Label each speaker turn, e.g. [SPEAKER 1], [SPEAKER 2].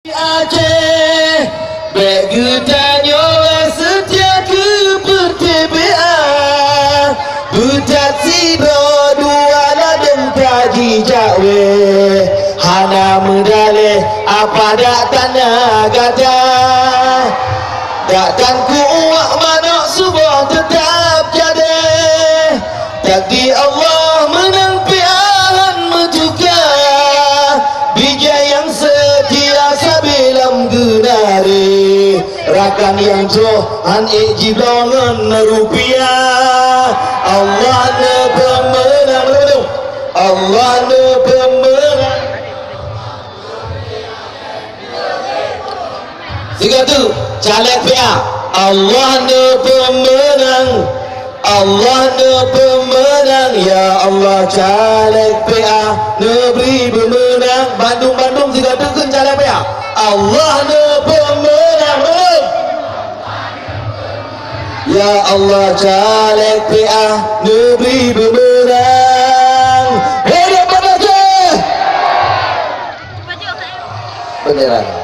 [SPEAKER 1] Aceh bergetanyo setia ke pertebea budak sibro dua ladem kaji jawe hana medale apa dak tanah gada takkan kuat manok subuh tetap jadi takdir Allah menang piahan metuka bijak yang setia sabilam genari rakan yang johan jiblongan rupiah Allah ne pemenang Allah ne pemenang tiga tu caleg PA Allah ne pemenang Allah ne pemenang ya Allah caleg PA negeri pemenang Bandung tiga tu kan caleg PA Allah ne pemenang ya Allah caleg PA negeri pemenang hidup Aceh bendera